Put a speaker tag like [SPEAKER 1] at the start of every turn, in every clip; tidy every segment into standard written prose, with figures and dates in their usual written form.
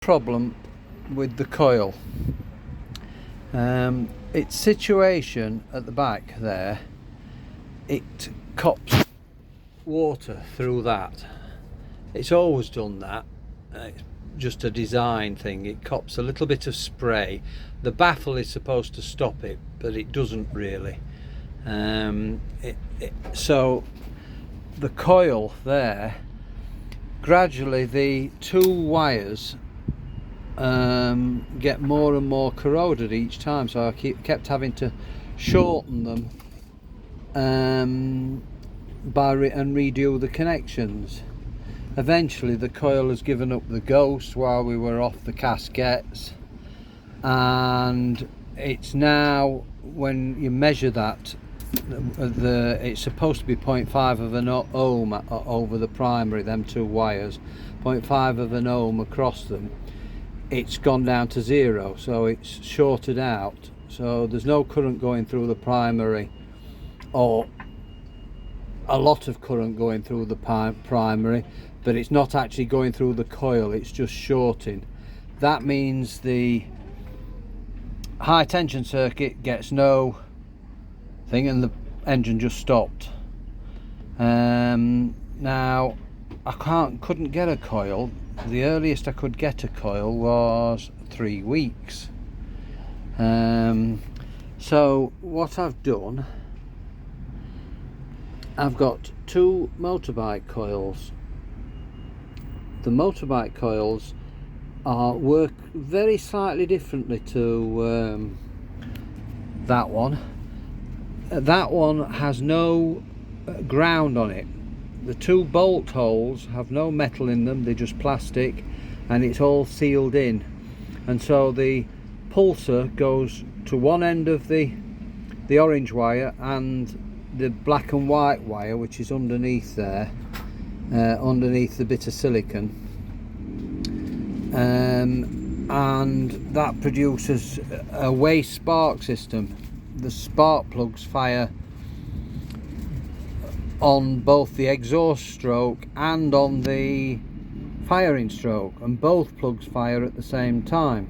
[SPEAKER 1] Problem with the coil. Its situation at the back there, it cops water through that. It's always done that. It's just a design thing. It cops a little bit of spray. The baffle is supposed to stop it, but it doesn't really. So the coil there, gradually the two wires get more and more corroded each time, so I kept having to shorten them and redo the connections. Eventually the coil has given up the ghost while we were off the casquettes, and it's now, when you measure that, it's supposed to be 0.5 of an ohm over the primary, them two wires, 0.5 of an ohm across them. It's gone down to 0, so it's shorted out, so there's no current going through the primary, or a lot of current going through the primary, but it's not actually going through the coil, it's just shorting. That means the high tension circuit gets no thing and the engine just stopped. Now I couldn't get a coil. The earliest I could get a coil was 3 weeks. So what I've done, I've got two motorbike coils. The motorbike coils work very slightly differently to that one. That one has no ground on it. The two bolt holes have no metal in them, they're just plastic, and it's all sealed in, and so the pulser goes to one end of the orange wire and the black and white wire, which is underneath there, underneath the bit of silicon, and that produces a waste spark system. The spark plugs fire on both the exhaust stroke and on the firing stroke, and both plugs fire at the same time.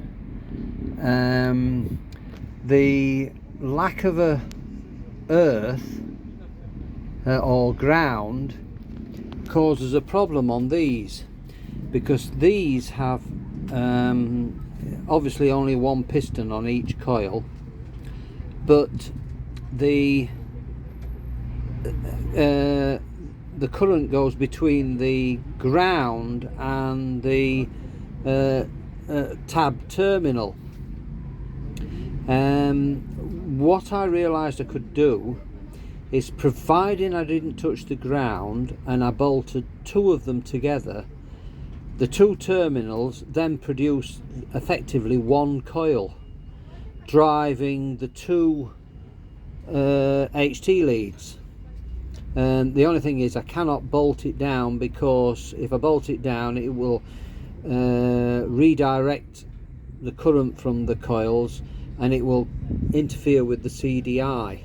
[SPEAKER 1] The lack of a earth or ground causes a problem on these, because these have obviously only one piston on each coil, but the current goes between the ground and the tab terminal. What I realised I could do is, providing I didn't touch the ground and I bolted two of them together, the two terminals then produce effectively one coil, driving the two HT leads. The only thing is I cannot bolt it down, because if I bolt it down it will redirect the current from the coils and it will interfere with the CDI,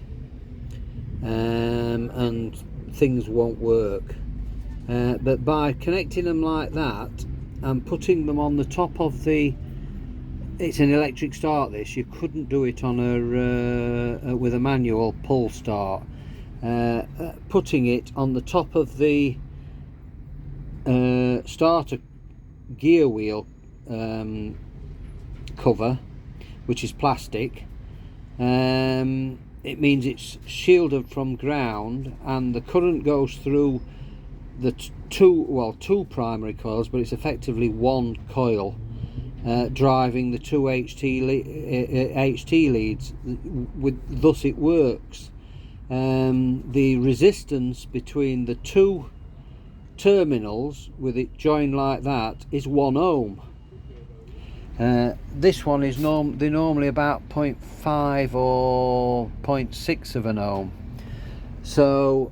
[SPEAKER 1] and things won't work. But by connecting them like that and putting them on the top of the, it's an electric start this, you couldn't do it on a with a manual pull start. Putting it on the top of the starter gear wheel cover, which is plastic, it means it's shielded from ground, and the current goes through the two primary coils, but it's effectively one coil, driving the two HT leads. Thus it works. The resistance between the two terminals, with it joined like that, is 1 ohm. This one is they're normally about 0.5 or 0.6 of an ohm, so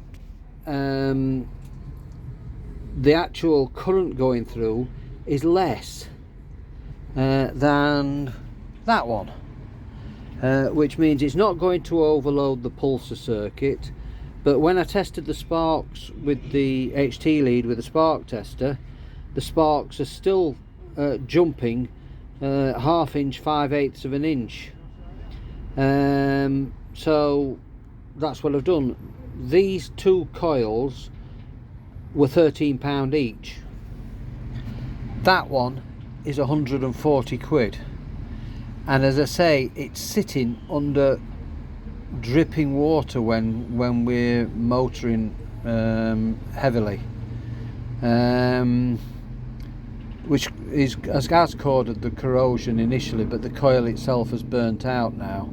[SPEAKER 1] the actual current going through is less than that one. Which means it's not going to overload the pulsar circuit. But when I tested the sparks with the HT lead with the spark tester, the sparks are still jumping 1/2 inch 5/8 of an inch. So that's what I've done. These two coils were £13 each. That one is 140 quid, and as I say, it's sitting under dripping water when we're motoring heavily, which has caused the corrosion initially, but the coil itself has burnt out now.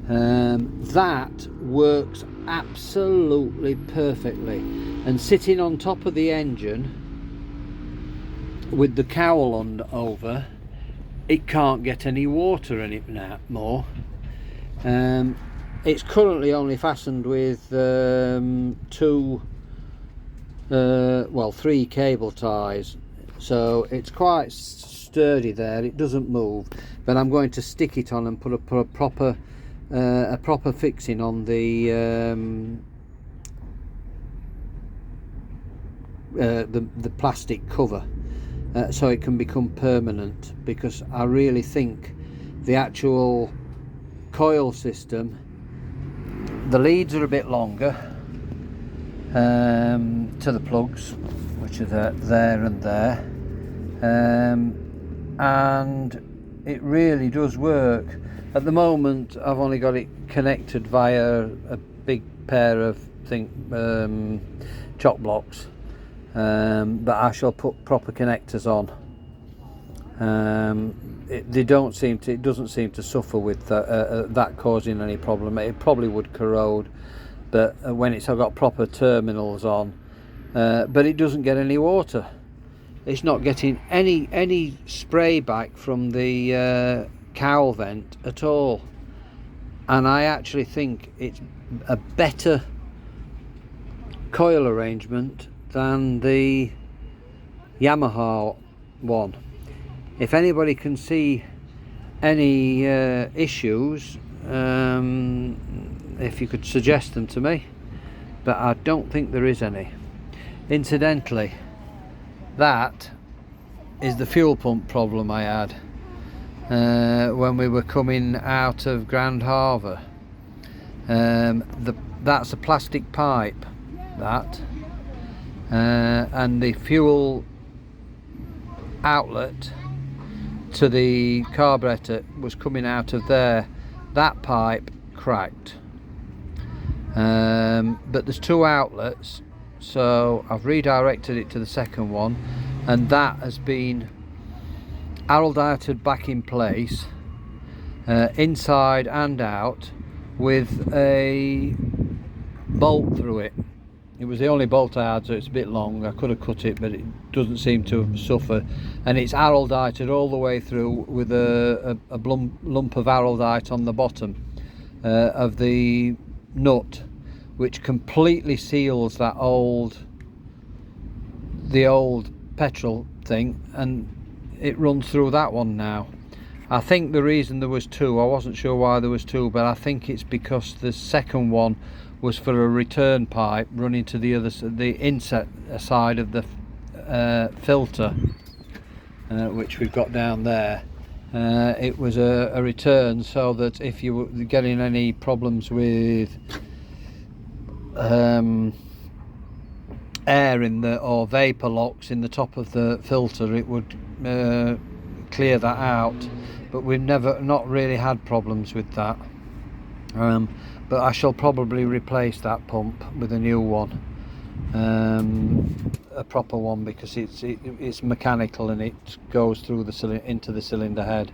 [SPEAKER 1] That works absolutely perfectly, and sitting on top of the engine with the cowl on over, it can't get any water in it now more. It's currently only fastened with three cable ties, so it's quite sturdy there. It doesn't move, but I'm going to stick it on and put a proper fixing on the plastic cover, so it can become permanent, because I really think the actual coil system, the leads are a bit longer to the plugs, which are there and there, and it really does work. At the moment I've only got it connected via a big pair of chock blocks, but I shall put proper connectors on. It doesn't seem to suffer with that causing any problem. It probably would corrode, but when it's got proper terminals on, but it doesn't get any water. It's not getting any spray back from the cowl vent at all, and I actually think it's a better coil arrangement than the Yamaha one. If anybody can see any issues, if you could suggest them to me, but I don't think there is any. Incidentally, that is the fuel pump problem I had when we were coming out of Grand Harbour. That's a plastic pipe, and the fuel outlet to the carburetor was coming out of there. That pipe cracked, but there's two outlets, so I've redirected it to the second one, and that has been araldited back in place, inside and out, with a bolt through it. It was the only bolt I had, so it's a bit long. I could have cut it, but it doesn't seem to suffer, and it's araldited all the way through with a lump of araldite on the bottom of the nut, which completely seals the old petrol thing, and it runs through that one now. I think the reason there was two, I wasn't sure why there was two, but I think it's because the second one was for a return pipe running to the inset side of the filter, which we've got down there. It was a return, so that if you were getting any problems with air in or vapor locks in the top of the filter, it would clear that out. But we've not really had problems with that. But I shall probably replace that pump with a new one, a proper one, because it's mechanical and it goes through into the cylinder head.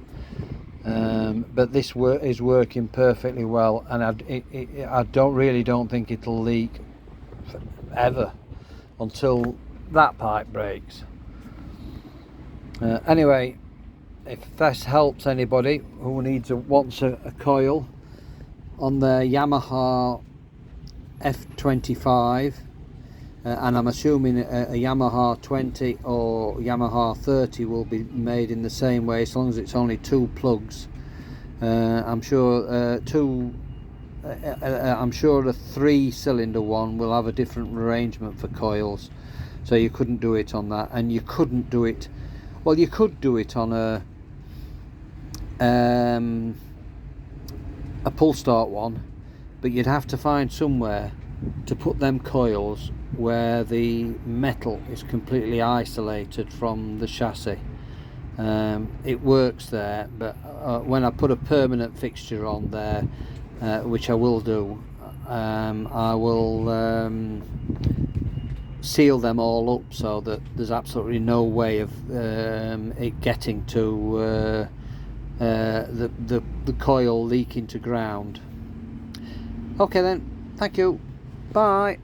[SPEAKER 1] But this is working perfectly well, and I don't think it'll leak ever until that pipe breaks. Anyway, if this helps anybody who wants a coil on their Yamaha F25, and I'm assuming a Yamaha 20 or Yamaha 30 will be made in the same way, as long as it's only two plugs. I'm sure a 3-cylinder one will have a different arrangement for coils, so you couldn't do it on that, and you couldn't do it Well, you could do it on a pull start one, but you'd have to find somewhere to put them coils where the metal is completely isolated from the chassis. It works there, but when I put a permanent fixture on there, which I will do, I will seal them all up so that there's absolutely no way of it getting to the coil leaking to ground. Okay then, thank you, bye.